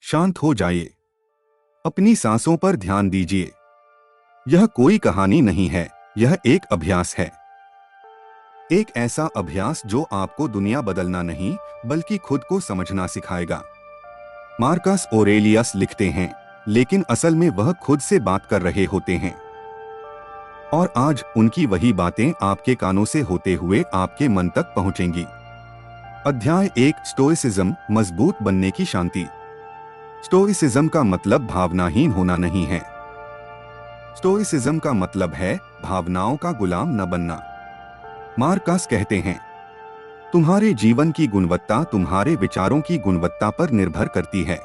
शांत हो जाइए। अपनी सांसों पर ध्यान दीजिए। यह कोई कहानी नहीं है, यह एक अभ्यास है। एक ऐसा अभ्यास जो आपको दुनिया बदलना नहीं, बल्कि खुद को समझना सिखाएगा। मार्कस ऑरेलियस लिखते हैं, लेकिन असल में वह खुद से बात कर रहे होते हैं। और आज उनकी वही बातें आपके कानों से होते हुए आपके मन तक पहुंचेंगी। अध्याय 1, स्टोइसिज्म, मजबूत बनने की शांति। स्टोइसिज्म का मतलब भावनाहीन होना नहीं है। स्टोइसिज्म का मतलब है भावनाओं का गुलाम न बनना। मार्कस कहते हैं, तुम्हारे जीवन की गुणवत्ता तुम्हारे विचारों की गुणवत्ता पर निर्भर करती है।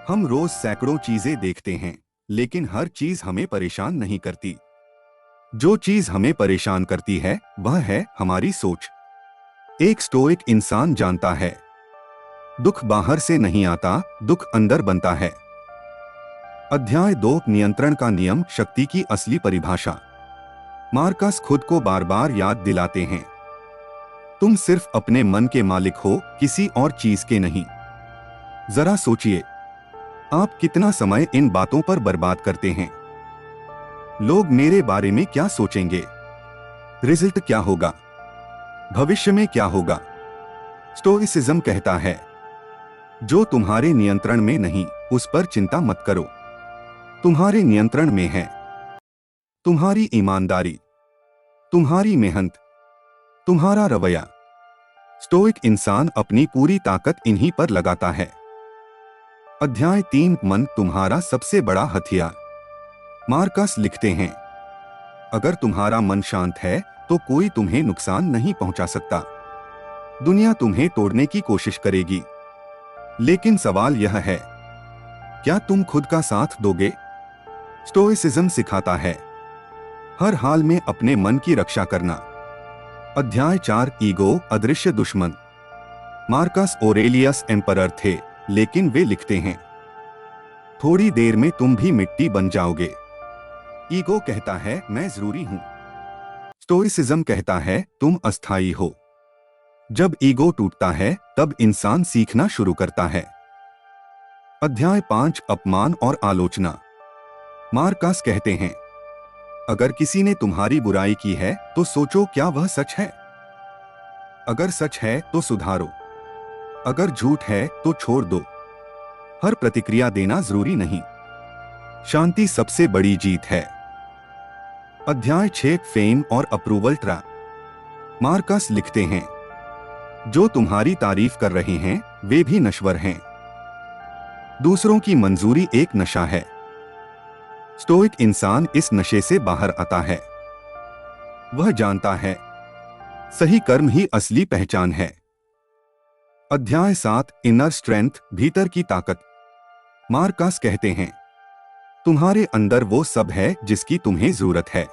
हम रोज सैकड़ों चीजें देखते हैं, लेकिन हर चीज हमें परेशान नहीं करती। जो चीज हमें परेशान करती है वह है हमारी सोच। एक स्टोइक इंसान जानता है, दुख बाहर से नहीं आता, दुख अंदर बनता है। अध्याय 2, नियंत्रण का नियम, शक्ति की असली परिभाषा। मार्कस खुद को बार बार याद दिलाते हैं, तुम सिर्फ अपने मन के मालिक हो, किसी और चीज के नहीं। जरा सोचिए, आप कितना समय इन बातों पर बर्बाद करते हैं। लोग मेरे बारे में क्या सोचेंगे, रिजल्ट क्या होगा, भविष्य में क्या होगा। स्टोइसिज्म कहता है, जो तुम्हारे नियंत्रण में नहीं उस पर चिंता मत करो। तुम्हारे नियंत्रण में है तुम्हारी ईमानदारी, तुम्हारी मेहनत, तुम्हारा रवैया। स्टोइक इंसान अपनी पूरी ताकत इन्हीं पर लगाता है। अध्याय 3, मन, तुम्हारा सबसे बड़ा हथियार। मार्कस लिखते हैं, अगर तुम्हारा मन शांत है तो कोई तुम्हें नुकसान नहीं पहुंचा सकता। दुनिया तुम्हें तोड़ने की कोशिश करेगी, लेकिन सवाल यह है, क्या तुम खुद का साथ दोगे? स्टोइसिज्म सिखाता है, हर हाल में अपने मन की रक्षा करना। अध्याय 4, ईगो, अदृश्य दुश्मन। मार्कस ऑरेलियस एम्परर थे, लेकिन वे लिखते हैं, थोड़ी देर में तुम भी मिट्टी बन जाओगे। ईगो कहता है मैं जरूरी हूं। स्टोइसिज्म कहता है तुम अस्थायी हो। जब ईगो टूटता है तब इंसान सीखना शुरू करता है। अध्याय 5, अपमान और आलोचना। मार्कस कहते हैं, अगर किसी ने तुम्हारी बुराई की है तो सोचो क्या वह सच है। अगर सच है तो सुधारो, अगर झूठ है तो छोड़ दो। हर प्रतिक्रिया देना जरूरी नहीं। शांति सबसे बड़ी जीत है। अध्याय 6, फेम और अप्रूवल ट्रैप। मार्कस लिखते हैं, जो तुम्हारी तारीफ कर रहे हैं वे भी नश्वर हैं। दूसरों की मंजूरी एक नशा है। स्टोइक इंसान इस नशे से बाहर आता है। वह जानता है, सही कर्म ही असली पहचान है। अध्याय 7, इनर स्ट्रेंथ, भीतर की ताकत। मार्कस कहते हैं, तुम्हारे अंदर वो सब है जिसकी तुम्हें जरूरत है।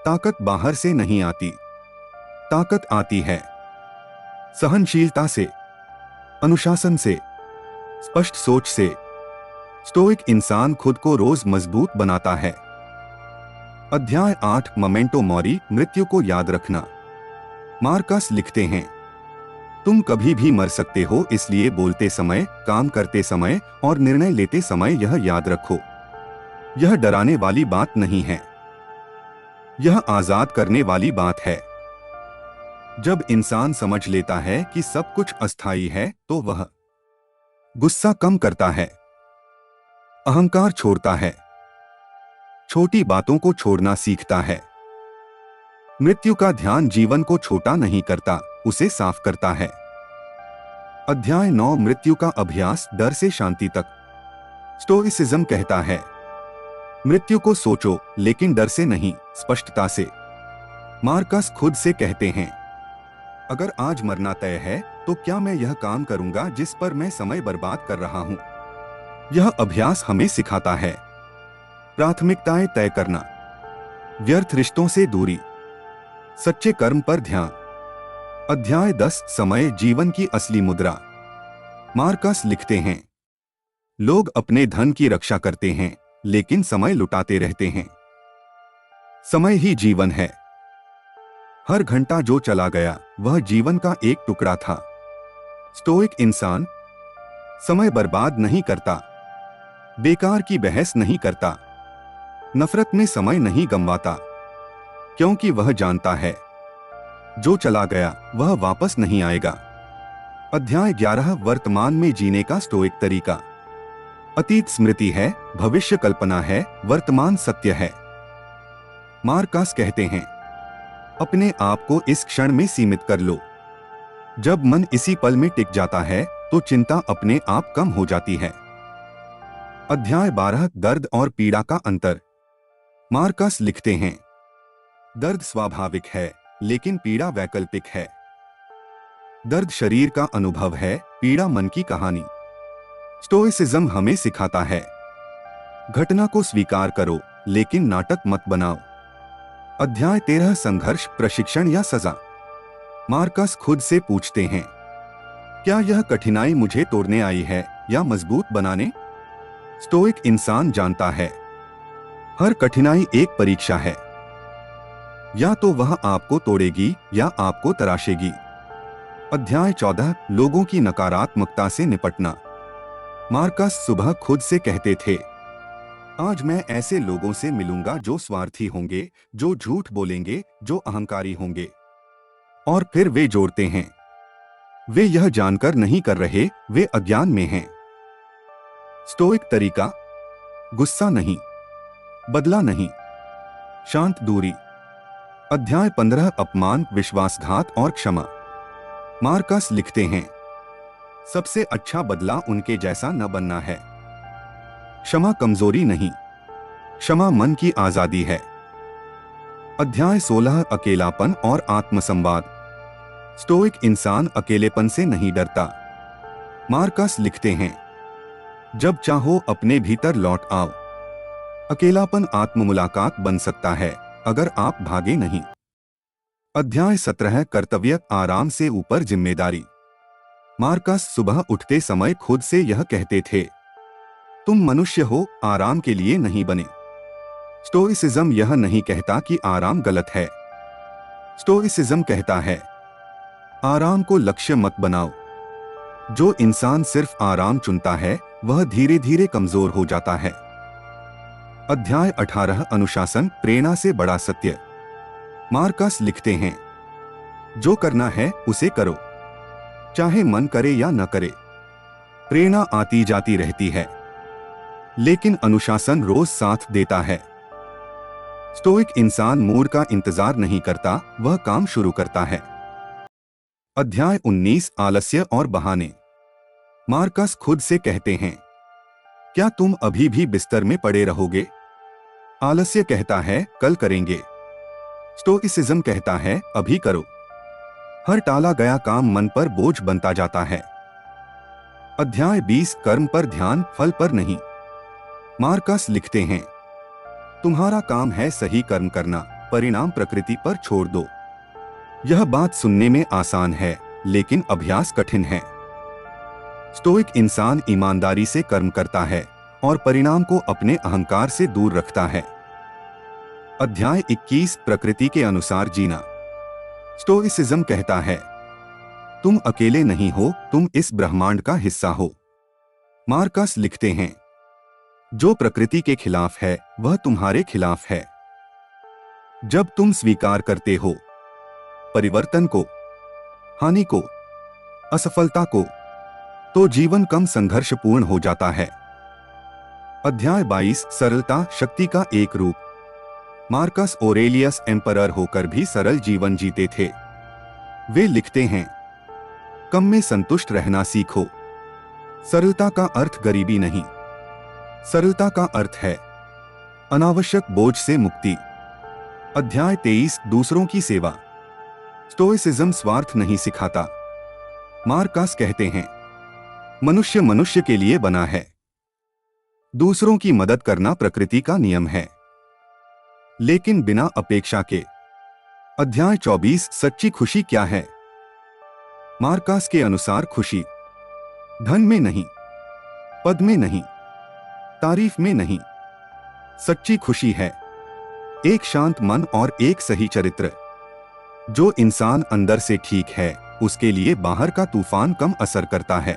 ताकत बाहर से नहीं आती, ताकत आती है सहनशीलता से, अनुशासन से, स्पष्ट सोच से। स्टोइक इंसान खुद को रोज मजबूत बनाता है। अध्याय 8, मोमेंटो मोरी, मृत्यु को याद रखना। मार्कस लिखते हैं, तुम कभी भी मर सकते हो, इसलिए बोलते समय, काम करते समय और निर्णय लेते समय यह याद रखो। यह डराने वाली बात नहीं है, यह आजाद करने वाली बात है। जब इंसान समझ लेता है कि सब कुछ अस्थायी है तो वह गुस्सा कम करता है, अहंकार छोड़ता है, छोटी बातों को छोड़ना सीखता है। मृत्यु का ध्यान जीवन को छोटा नहीं करता, उसे साफ करता है। अध्याय 9, मृत्यु का अभ्यास, डर से शांति तक। स्टोइसिज्म कहता है, मृत्यु को सोचो लेकिन डर से नहीं, स्पष्टता से। मार्कस खुद से कहते हैं, अगर आज मरना तय है तो क्या मैं यह काम करूंगा जिस पर मैं समय बर्बाद कर रहा हूं? यह अभ्यास हमें सिखाता है प्राथमिकताएं तय करना, व्यर्थ रिश्तों से दूरी, सच्चे कर्म पर ध्यान। अध्याय 10, समय, जीवन की असली मुद्रा। मार्कस लिखते हैं, लोग अपने धन की रक्षा करते हैं लेकिन समय लुटाते रहते हैं। समय ही जीवन है। हर घंटा जो चला गया वह जीवन का एक टुकड़ा था। स्टोइक इंसान समय बर्बाद नहीं करता, बेकार की बहस नहीं करता, नफरत में समय नहीं गंवाता, क्योंकि वह जानता है जो चला गया वह वापस नहीं आएगा। अध्याय 11 वर्तमान में जीने का स्टोइक तरीका। अतीत स्मृति है, भविष्य कल्पना है, वर्तमान सत्य है। मार्कस कहते हैं, अपने आप को इस क्षण में सीमित कर लो। जब मन इसी पल में टिक जाता है तो चिंता अपने आप कम हो जाती है। अध्याय 12 दर्द और पीड़ा का अंतर। मार्कस लिखते हैं, दर्द स्वाभाविक है लेकिन पीड़ा वैकल्पिक है। दर्द शरीर का अनुभव है, पीड़ा मन की कहानी। स्टोइसिज्म हमें सिखाता है, घटना को स्वीकार करो लेकिन नाटक मत बनाओ। अध्याय 13 संघर्ष, प्रशिक्षण या सजा। मार्कस खुद से पूछते हैं, क्या यह कठिनाई मुझे तोड़ने आई है या मजबूत बनाने? स्टोइक इंसान जानता है, हर कठिनाई एक परीक्षा है, या तो वह आपको तोड़ेगी या आपको तराशेगी। अध्याय 14 लोगों की नकारात्मकता से निपटना। मार्कस सुबह खुद से कहते थे, आज मैं ऐसे लोगों से मिलूंगा जो स्वार्थी होंगे, जो झूठ बोलेंगे, जो अहंकारी होंगे। और फिर वे जोड़ते हैं, वे यह जानकर नहीं कर रहे, वे अज्ञान में हैं। स्टोइक तरीका, गुस्सा नहीं, बदला नहीं, शांत दूरी। अध्याय 15 अपमान, विश्वासघात और क्षमा। मार्कस लिखते हैं, सबसे अच्छा बदला उनके जैसा न बनना है। क्षमा कमजोरी नहीं, क्षमा मन की आजादी है। अध्याय 16 अकेलापन और आत्मसंवाद। स्टोइक इंसान अकेलेपन से नहीं डरता। मार्कस लिखते हैं, जब चाहो अपने भीतर लौट आओ। अकेलापन आत्म मुलाकात बन सकता है अगर आप भागे नहीं। अध्याय 17 कर्तव्य, आराम से ऊपर जिम्मेदारी। मार्कस सुबह उठते समय खुद से यह कहते थे, तुम मनुष्य हो, आराम के लिए नहीं बने। स्टोइसिज्म यह नहीं कहता कि आराम गलत है। स्टोइसिज्म कहता है, आराम को लक्ष्य मत बनाओ। जो इंसान सिर्फ आराम चुनता है वह धीरे धीरे कमजोर हो जाता है। अध्याय 18 अनुशासन, प्रेरणा से बड़ा सत्य। मार्कस लिखते हैं, जो करना है उसे करो, चाहे मन करे या न करे। प्रेरणा आती जाती रहती है, लेकिन अनुशासन रोज साथ देता है। स्टोइक इंसान मूड का इंतजार नहीं करता, वह काम शुरू करता है। अध्याय 19 आलस्य और बहाने। मार्कस खुद से कहते हैं, क्या तुम अभी भी बिस्तर में पड़े रहोगे? आलस्य कहता है, कल करेंगे। स्टोइसिज्म कहता है, अभी करो। हर टाला गया काम मन पर बोझ बनता जाता है। अध्याय 20 कर्म पर ध्यान, फल पर नहीं। मार्कस लिखते हैं, तुम्हारा काम है सही कर्म करना, परिणाम प्रकृति पर छोड़ दो। यह बात सुनने में आसान है लेकिन अभ्यास कठिन है। स्टोइक इंसान ईमानदारी से कर्म करता है और परिणाम को अपने अहंकार से दूर रखता है। अध्याय 21 प्रकृति के अनुसार जीना। स्टोइसिज्म कहता है, तुम अकेले नहीं हो, तुम इस ब्रह्मांड का हिस्सा हो। मार्कस लिखते हैं, जो प्रकृति के खिलाफ है वह तुम्हारे खिलाफ है। जब तुम स्वीकार करते हो परिवर्तन को, हानि को, असफलता को, तो जीवन कम संघर्षपूर्ण हो जाता है। अध्याय 22 सरलता, शक्ति का एक रूप। मार्कस ओरेलियस एम्परर होकर भी सरल जीवन जीते थे। वे लिखते हैं, कम में संतुष्ट रहना सीखो। सरलता का अर्थ गरीबी नहीं, सरलता का अर्थ है अनावश्यक बोझ से मुक्ति। अध्याय 23 दूसरों की सेवा। स्टोइसिज्म स्वार्थ नहीं सिखाता। मार्कस कहते हैं, मनुष्य मनुष्य के लिए बना है। दूसरों की मदद करना प्रकृति का नियम है, लेकिन बिना अपेक्षा के। अध्याय 24 सच्ची खुशी क्या है। मार्कस के अनुसार खुशी धन में नहीं, पद में नहीं, तारीफ में नहीं। सच्ची खुशी है एक शांत मन और एक सही चरित्र। जो इंसान अंदर से ठीक है उसके लिए बाहर का तूफान कम असर करता है।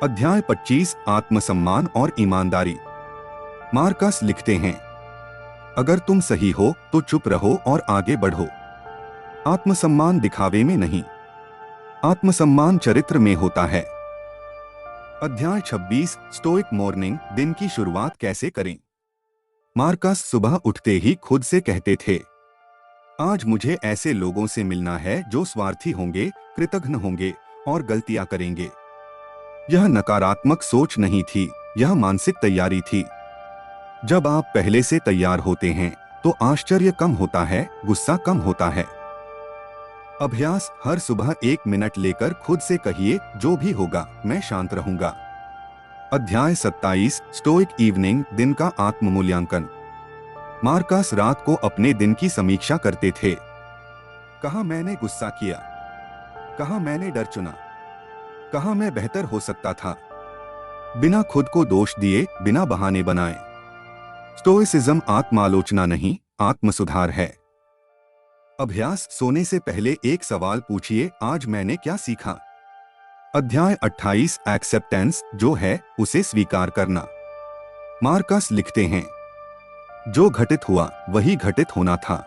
अध्याय 25 आत्मसम्मान और ईमानदारी। मार्कस लिखते हैं, अगर तुम सही हो तो चुप रहो और आगे बढ़ो। आत्मसम्मान दिखावे में नहीं, आत्मसम्मान चरित्र में होता है। अध्याय 26 स्टोइक मॉर्निंग, दिन की शुरुआत कैसे करें। मार्कस सुबह उठते ही खुद से कहते थे, आज मुझे ऐसे लोगों से मिलना है जो स्वार्थी होंगे, कृतघ्न होंगे और गलतियां करेंगे। यह नकारात्मक सोच नहीं थी, यह मानसिक तैयारी थी। जब आप पहले से तैयार होते हैं तो आश्चर्य कम होता है, गुस्सा कम होता है। अभ्यास, हर सुबह 1 मिनट लेकर खुद से कहिए, जो भी होगा मैं शांत रहूंगा। अध्याय 27 स्टोइक इवनिंग, दिन का आत्म मूल्यांकन। मार्कस रात को अपने दिन की समीक्षा करते थे। कहाँ मैंने गुस्सा किया, कहाँ मैंने डर चुना, कहाँ मैं बेहतर हो सकता था। बिना खुद को दोष दिए, बिना बहाने बनाए। स्टोइसिज्म आत्मालोचना नहीं, आत्म सुधार है। अभ्यास, सोने से पहले एक सवाल पूछिए, आज मैंने क्या सीखा। अध्याय 28 एक्सेप्टेंस, जो है उसे स्वीकार करना। मार्कस लिखते हैं, जो घटित हुआ वही घटित होना था।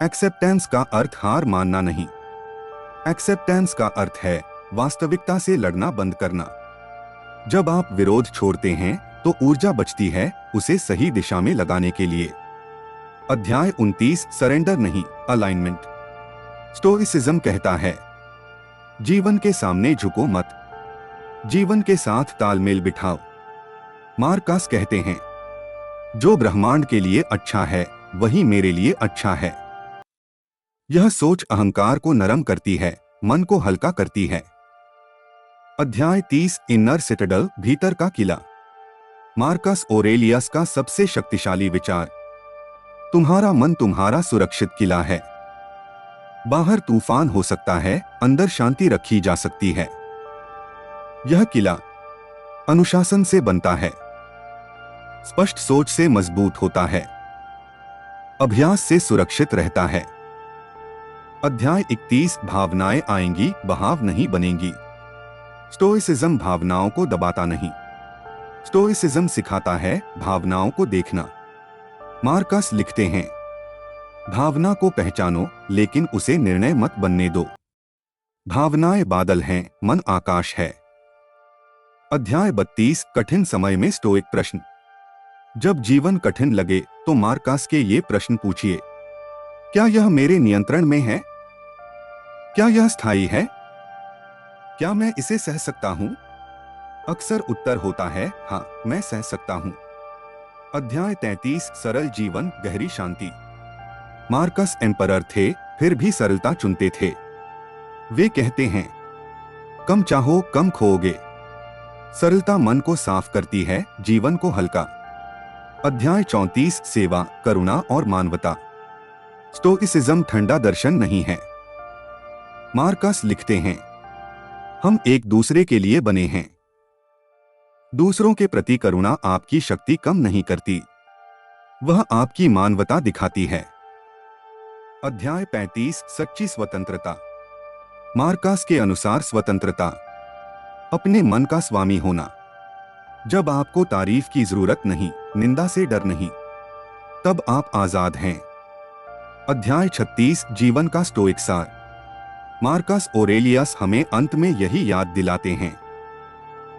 एक्सेप्टेंस का अर्थ हार मानना नहीं, एक्सेप्टेंस का अर्थ है वास्तविकता से लड़ना बंद करना। जब आप विरोध छोड़ते हैं तो ऊर्जा बचती है उसे सही दिशा में लगाने के लिए। अध्याय 29 सरेंडर नहीं, अलाइनमेंट। स्टोइसिज्म कहता है, जीवन के सामने झुको मत, जीवन के साथ तालमेल बिठाओ। मार्कस कहते हैं, जो ब्रह्मांड के लिए अच्छा है वही मेरे लिए अच्छा है। यह सोच अहंकार को नरम करती है, मन को हल्का करती है। अध्याय 30 इनर सिटाडेल, भीतर का किला। मार्कस ऑरेलियस का सबसे शक्तिशाली विचार, तुम्हारा मन तुम्हारा सुरक्षित किला है। बाहर तूफान हो सकता है, अंदर शांति रखी जा सकती है। यह किला अनुशासन से बनता है, स्पष्ट सोच से मजबूत होता है, अभ्यास से सुरक्षित रहता है। अध्याय 31 भावनाएं आएंगी, बहाव नहीं बनेंगी। स्टोइसिज्म भावनाओं को दबाता नहीं, स्टोइसिज्म सिखाता है भावनाओं को देखना। मार्कस लिखते हैं, भावना को पहचानो लेकिन उसे निर्णय मत बनने दो। भावनाएं बादल हैं, मन आकाश है। अध्याय 32 कठिन समय में स्टोइक प्रश्न। जब जीवन कठिन लगे तो मार्कस के ये प्रश्न पूछिए, क्या यह मेरे नियंत्रण में है? क्या यह स्थायी है? क्या मैं इसे सह सकता हूं? अक्सर उत्तर होता है, हाँ, मैं सह सकता हूं। अध्याय 33 सरल जीवन, गहरी शांति। मार्कस एम्परर थे, फिर भी सरलता चुनते थे। वे कहते हैं, कम चाहो कम खोओगे। सरलता मन को साफ करती है, जीवन को हल्का। अध्याय 34 सेवा, करुणा और मानवता। स्टोइसिज्म ठंडा दर्शन नहीं है। मार्कस लिखते हैं, हम एक दूसरे के लिए बने हैं। दूसरों के प्रति करुणा आपकी शक्ति कम नहीं करती, वह आपकी मानवता दिखाती है। अध्याय 35 सच्ची स्वतंत्रता। मार्कस के अनुसार स्वतंत्रता अपने मन का स्वामी होना। जब आपको तारीफ की जरूरत नहीं, निंदा से डर नहीं, तब आप आजाद हैं। अध्याय 36 जीवन का स्टोइक सार। मार्कस ऑरेलियस हमें अंत में यही याद दिलाते हैं,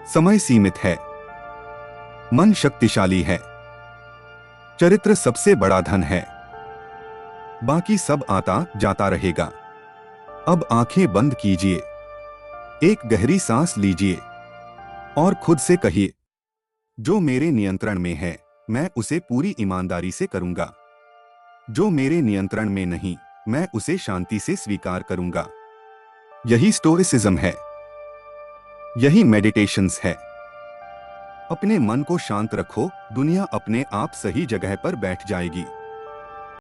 समय सीमित है, मन शक्तिशाली है, चरित्र सबसे बड़ा धन है, बाकी सब आता जाता रहेगा। अब आंखें बंद कीजिए, एक गहरी सांस लीजिए और खुद से कहिए, जो मेरे नियंत्रण में है मैं उसे पूरी ईमानदारी से करूंगा। जो मेरे नियंत्रण में नहीं, मैं उसे शांति से स्वीकार करूंगा। यही स्टोइसिज्म है, यही मेडिटेशंस है। अपने मन को शांत रखो, दुनिया अपने आप सही जगह पर बैठ जाएगी।